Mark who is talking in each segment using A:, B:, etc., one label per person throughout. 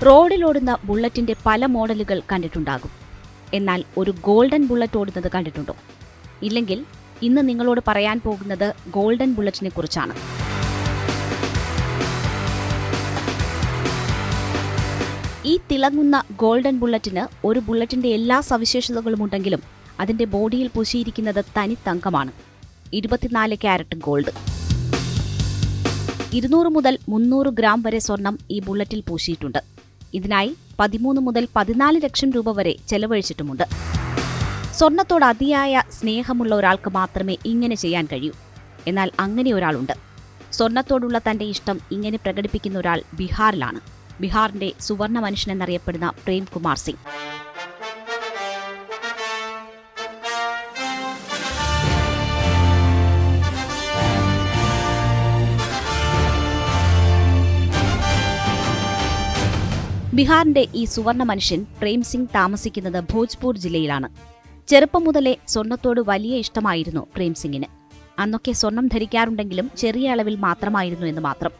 A: റോഡിലോടുന്ന ബുള്ളറ്റിന്റെ പല മോഡലുകൾ കണ്ടിട്ടുണ്ടാകും. എന്നാൽ ഒരു ഗോൾഡൻ ബുള്ളറ്റ് ഓടുന്നത് കണ്ടിട്ടുണ്ടോ? ഇല്ലെങ്കിൽ ഇന്ന് നിങ്ങളോട് പറയാൻ പോകുന്നത് ഗോൾഡൻ ബുള്ളറ്റിനെ കുറിച്ചാണ്. ഈ തിളങ്ങുന്ന ഗോൾഡൻ ബുള്ളറ്റിന് ഒരു ബുള്ളറ്റിന്റെ എല്ലാ സവിശേഷതകളും ഉണ്ടെങ്കിലും അതിന്റെ ബോഡിയിൽ പൂശിയിരിക്കുന്നത് തനി തങ്കമാണ്. 24 ക്യാരറ്റ് ഗോൾഡ്. 200 മുതൽ 300 ഗ്രാം വരെ സ്വർണം ഈ ബുള്ളറ്റിൽ പൂശിയിട്ടുണ്ട്. ഇതിനായി 13 മുതൽ 14 ലക്ഷം രൂപ വരെ ചെലവഴിച്ചിട്ടുമുണ്ട്. സ്വർണത്തോട് അതിയായ സ്നേഹമുള്ള ഒരാൾക്ക് മാത്രമേ ഇങ്ങനെ ചെയ്യാൻ കഴിയൂ. എന്നാൽ അങ്ങനെ ഒരാളുണ്ട്. സ്വർണത്തോടുള്ള തന്റെ ഇഷ്ടം ഇങ്ങനെ പ്രകടിപ്പിക്കുന്ന ഒരാൾ ബീഹാറിലാണ്. ബീഹാറിന്റെ സുവർണ മനുഷ്യൻ എന്നറിയപ്പെടുന്ന പ്രേം കുമാർ സിംഗ്. ബീഹാറിന്റെ ഈ സുവർണ മനുഷ്യൻ പ്രേം സിംഗ് താമസിക്കുന്നത് ഭോജ്പൂർ ജില്ലയിലാണ്. ചെറുപ്പം മുതലേ സ്വർണത്തോട് വലിയ ഇഷ്ടമായിരുന്നു പ്രേം സിംഗിന്. അന്നൊക്കെ സ്വർണം ധരിക്കാറുണ്ടെങ്കിലും ചെറിയ അളവിൽ മാത്രമായിരുന്നു എന്ന് മാത്രം.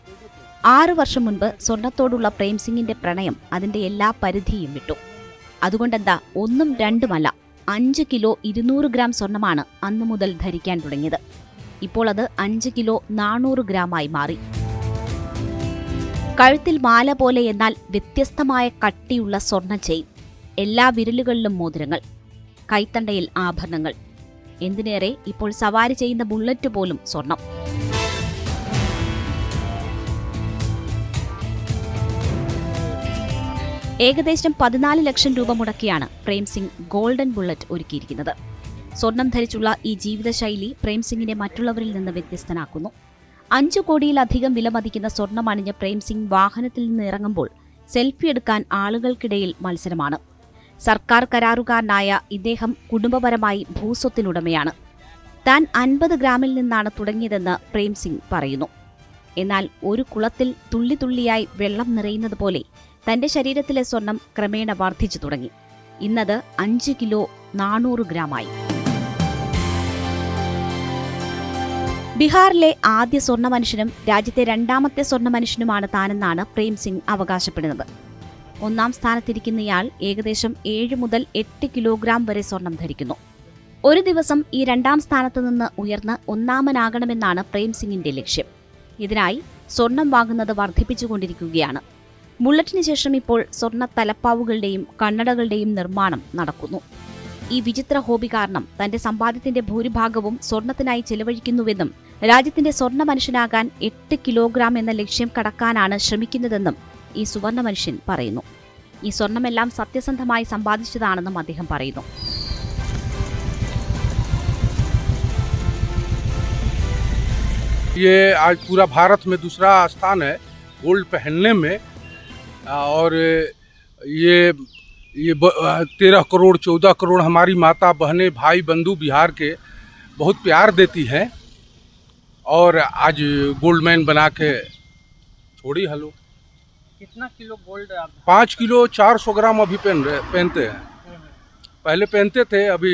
A: 6 വർഷം മുൻപ് സ്വർണത്തോടുള്ള പ്രേം സിംഗിന്റെ പ്രണയം അതിന്റെ എല്ലാ പരിധിയും വിട്ടു. അതുകൊണ്ടെന്താ, ഒന്നും രണ്ടുമല്ല, 5 കിലോ 200 ഗ്രാം സ്വർണമാണ് അന്നു മുതൽ ധരിക്കാൻ തുടങ്ങിയത്. ഇപ്പോൾ അത് 5 കിലോ 400 ഗ്രാമായി മാറി. കഴുത്തിൽ മാല പോലെ എന്നാൽ വ്യത്യസ്തമായ കട്ടിയുള്ള സ്വർണ്ണ ചെയിൻ, എല്ലാ വിരലുകളിലും മോതിരങ്ങൾ, കൈത്തണ്ടയിൽ ആഭരണങ്ങൾ, എന്തിനേറെ ഇപ്പോൾ സവാരി ചെയ്യുന്ന ബുള്ളറ്റ് പോലും സ്വർണം. ഏകദേശം 14 ലക്ഷം രൂപ മുടക്കിയാണ് പ്രേം സിംഗ് ഗോൾഡൻ ബുള്ളറ്റ് ഒരുക്കിയിരിക്കുന്നത്. സ്വർണം ധരിച്ചുള്ള ഈ ജീവിതശൈലി പ്രേം സിംഗിനെ മറ്റുള്ളവരിൽ നിന്ന് വ്യത്യസ്തനാക്കുന്നു. 5 കോടിയിലധികം വിലമതിക്കുന്ന സ്വർണം അണിഞ്ഞ പ്രേം സിംഗ് വാഹനത്തിൽ നിന്ന് ഇറങ്ങുമ്പോൾ സെൽഫി എടുക്കാൻ ആളുകൾക്കിടയിൽ മത്സരമാണ്. സർക്കാർ കരാറുകാരനായ ഇദ്ദേഹം കുടുംബപരമായി ഭൂസ്വത്തിനുടമയാണ്. താൻ 50 ഗ്രാമിൽ നിന്നാണ് തുടങ്ങിയതെന്ന് പ്രേം സിംഗ് പറയുന്നു. എന്നാൽ ഒരു കുളത്തിൽ തുള്ളി തുള്ളിയായി വെള്ളം നിറയുന്നത് പോലെ തന്റെ ശരീരത്തിലെ സ്വർണം ക്രമേണ വർദ്ധിച്ചു തുടങ്ങി. ഇന്നത് 5 കിലോ 400 ഗ്രാമായി. ബീഹാറിലെ ആദ്യ സ്വർണ്ണ മനുഷ്യനും രാജ്യത്തെ 2ാമത്തെ സ്വർണ്ണ മനുഷ്യനുമാണ് താനെന്നാണ് പ്രേം സിംഗ് അവകാശപ്പെടുന്നത്. 1ാം സ്ഥാനത്തിരിക്കുന്നയാൾ ഏകദേശം 7 മുതൽ 8 കിലോഗ്രാം വരെ സ്വർണം ധരിക്കുന്നു. ഒരു ദിവസം ഈ 2ാം സ്ഥാനത്ത് നിന്ന് ഉയർന്ന് 1ാമനാകണമെന്നാണ് പ്രേം സിംഗിന്റെ ലക്ഷ്യം. ഇതിനായി സ്വർണം വാങ്ങുന്നത് വർദ്ധിപ്പിച്ചുകൊണ്ടിരിക്കുകയാണ്. ബുള്ളറ്റിന് ശേഷം ഇപ്പോൾ സ്വർണ്ണ തലപ്പാവുകളുടെയും കണ്ണടകളുടെയും നിർമ്മാണം നടക്കുന്നു. ഈ വിചിത്ര ഹോബി കാരണം തന്റെ സമ്പാദ്യത്തിന്റെ ഭൂരിഭാഗവും സ്വർണത്തിനായി ചെലവഴിക്കുന്നുവെന്നും രാജ്യത്തിന്റെ സ്വർണ്ണ മനുഷ്യനാകാൻ 8 കിലോഗ്രാം എന്ന ലക്ഷ്യം കടക്കാനാണ് ശ്രമിക്കുന്നതെന്നും ഈ സുവർണ മനുഷ്യൻ പറയുന്നു. ഈ സ്വർണമെല്ലാം സത്യസന്ധമായി സമ്പാദിച്ചതാണെന്നും അദ്ദേഹം പറയുന്നു.
B: ये आज पूरा भारत में दूसरा स्थान है गोल्ड पहनने में, और ये 13 करोड़ 14 करोड़ हमारी माता बहनें भाई बंधु बिहार के बहुत प्यार देती हैं, और आज गोल्डमैन बना के छोड़ी हलो।
C: कितना किलो गोल्ड आप?
B: 5 किलो 400 ग्राम अभी पहनते हैं। पहले पहनते थे, अभी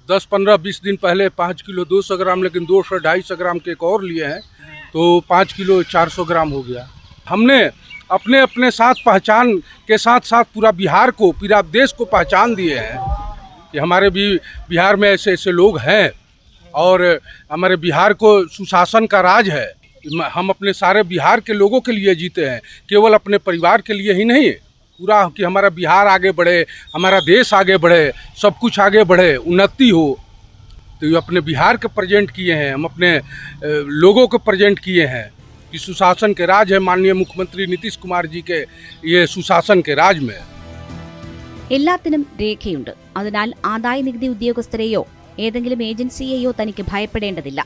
B: 10-15-20 दिन पहले 5 किलो 200 ग्राम, लेकिन 200-250 ग्राम के एक और लिए हैं, तो 5 किलो 400 ग्राम हो गया। हमने अपने अपने साथ पहचान के साथ साथ पूरा बिहार को, पूरा देश को पहचान दिए हैं कि हमारे भी बिहार में ऐसे ऐसे लोग हैं, और हमारे बिहार को सुशासन का राज है। हम अपने सारे बिहार के लोगों के लिए जीते हैं, केवल अपने परिवार के लिए ही नहीं, पूरा कि हमारा बिहार आगे बढ़े, हमारा देश आगे बढ़े, सब कुछ आगे बढ़े, उन्नति हो। तो ये अपने बिहार के प्रेजेंट किए हैं, हम अपने लोगों को प्रेजेंट किए हैं कि सुशासन के राज है। माननीय मुख्यमंत्री नीतीश कुमार जी के ये सुशासन के राज में
A: എല്ലാത്തിനും രേഖയുണ്ട്. അതിനാൽ ആദായ നികുതി ഉദ്യോഗസ്ഥരെയോ ഏതെങ്കിലും ഏജൻസിയെയോ തനിക്ക് ഭയപ്പെടേണ്ടതില്ല.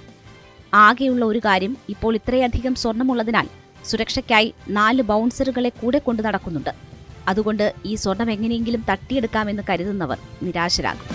A: ആകെയുള്ള ഒരു കാര്യം, ഇപ്പോൾ ഇത്രയധികം സ്വർണമുള്ളതിനാൽ സുരക്ഷയ്ക്കായി 4 ബൗൺസറുകളെ കൂടെ കൊണ്ടു നടക്കുന്നുണ്ട്. അതുകൊണ്ട് ഈ സ്വർണം എങ്ങനെയെങ്കിലും തട്ടിയെടുക്കാമെന്ന് കരുതുന്നവർ നിരാശരാകും.